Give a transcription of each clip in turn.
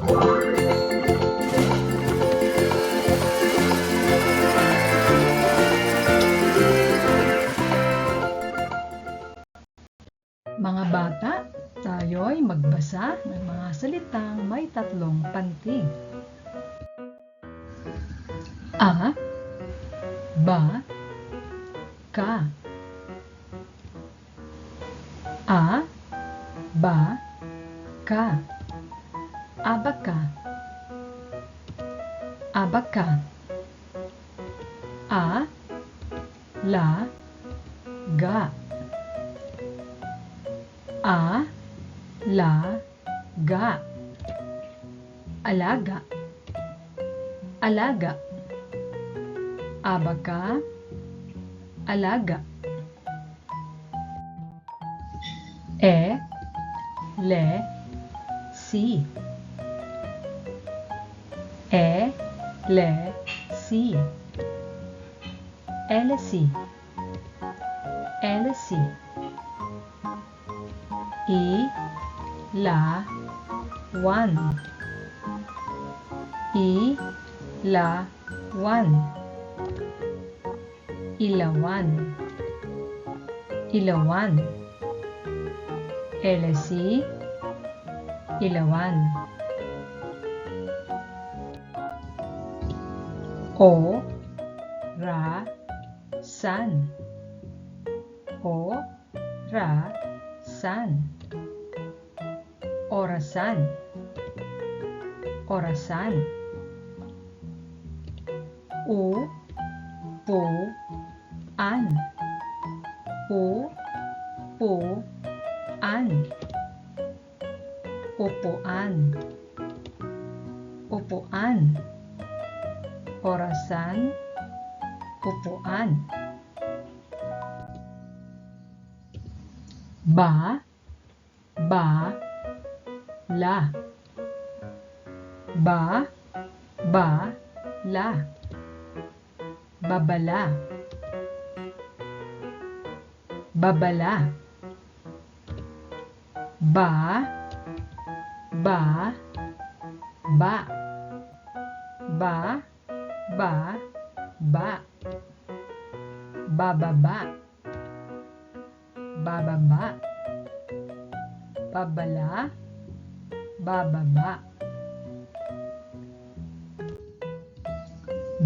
Mga bata, tayo'y magbasa ng mga salitang may tatlong pantig. A, ba, ka. A, ba, ka. Abaka. Abaka. A, la, ga. A, la, ga. Alaga. Alaga. Abaka, alaga. E, le, si. E, le, si. Elesi. Elesi. I, la, wan. I, la, wan. Ilawan. Ilawan. Elesi, ilawan. O, ra, san. O, ra, san. Orasan. Orasan. U, pu, an. U, pu, an. Upuan. Upuan. Orasan, upuan. Ba, ba, la. Ba, ba, la. Babala. Babala. Ba, ba, ba. Ba, ba, ba. Bababa. Bababa. Babala. Bababa.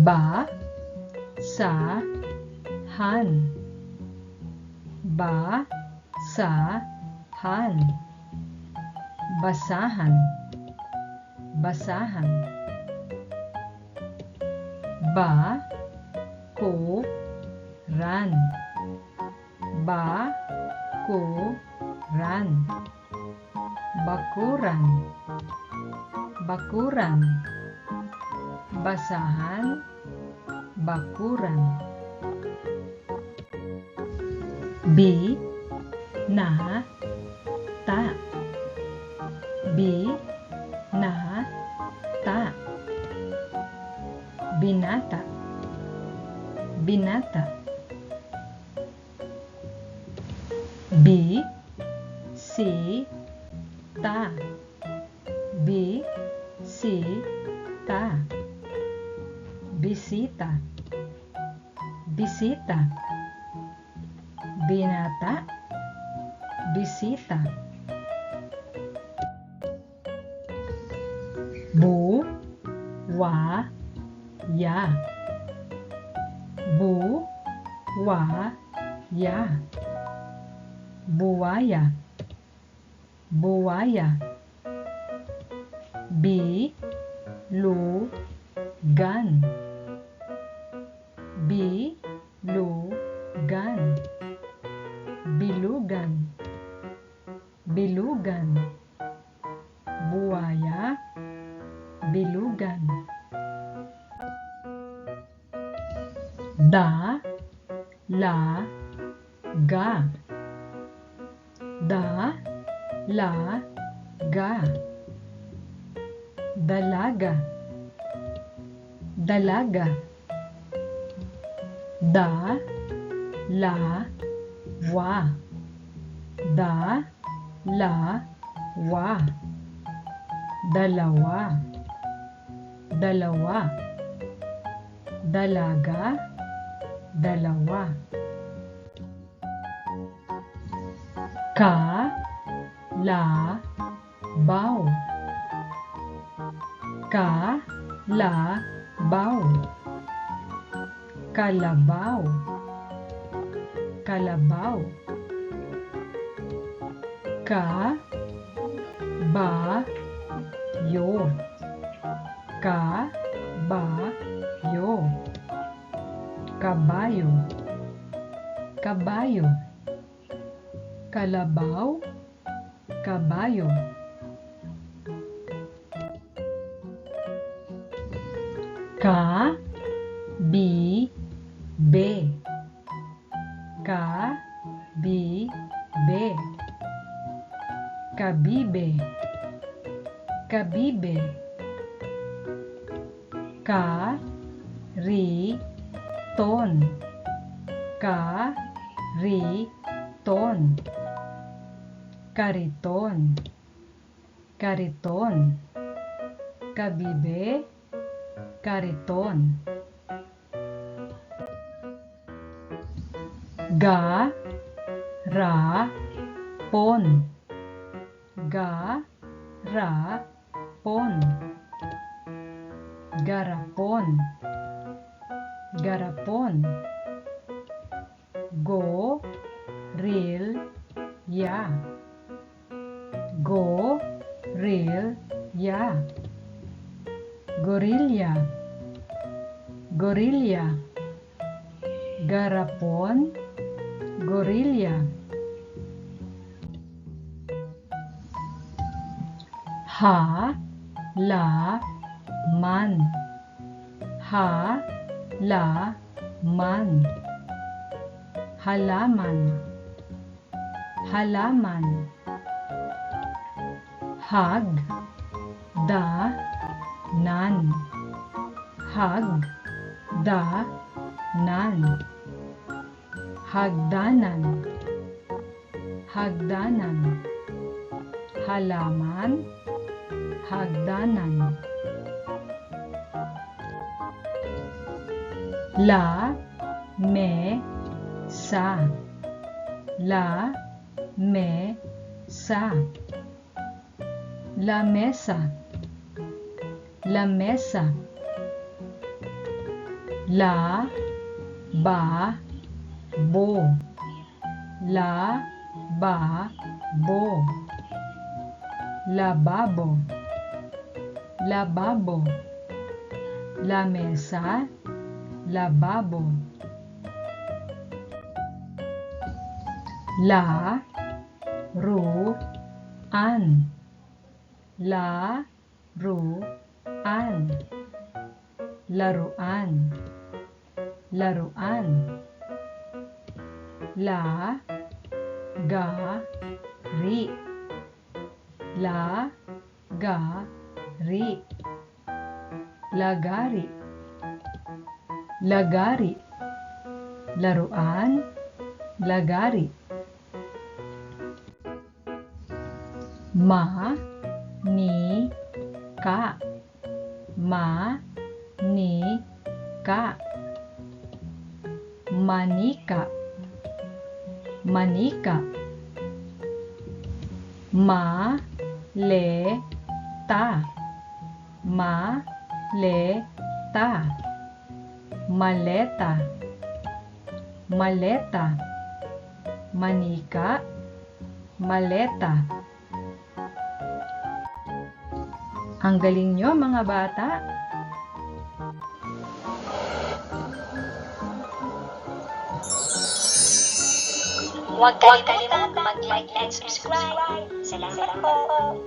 Ba, sa, han. Ba, sa, han. Basahan. Basahan. Ba, ku, ran. Ba, ku, ran. Bakuran. Bakuran. Basahan, bakuran. Bi, na, ta. Bi, na, ta. Binata. Binata. Bi, si, ta. Bi, si, ta. Bisita. Bisita. Binata. Bisita. Bu, wa, ya. Bu, wa, ya. Buaya. Buaya. Bi, lu, gan. Bi, lu, gan. Bilugan. Bilugan. Buaya, bilugan. Da, la, ga. Da, la, ga. Dalaga. Dalaga. Da, la, wa. Da, la, wa. dalawa, dalawa, dalaga, dalawa, kalabaw, kalabaw, kalabaw, kalabaw, kabayo, kabayo, kabayo, kabayo, kalabaw, kabayo, kabibe, kabibe, kabibe, kabibe, kariton, kariton, kariton, kariton, kabibe, kariton, garapon, garapon, garapon, garapon, gorilya, gorilya, gorilya, gorilya, garapon, gorilya, halaman, halaman, halaman, halaman, hagdanan, hagdanan, hagdanan, hagdanan, halaman, hagdanan, lamesa, lamesa, lamesa, lamesa, lababo, lababo, lababo, lababo, lamesa, lababo, laruan, laruan, laruan, laruan, lagari, lagari, lagari, lagari, laruan, lagari, manika, manika, manika, manika, maleta, maleta, maleta, maleta, manika, maleta. Ang galing nyo mga bata! Huwag kalimutan mag-like and subscribe. Salamat po!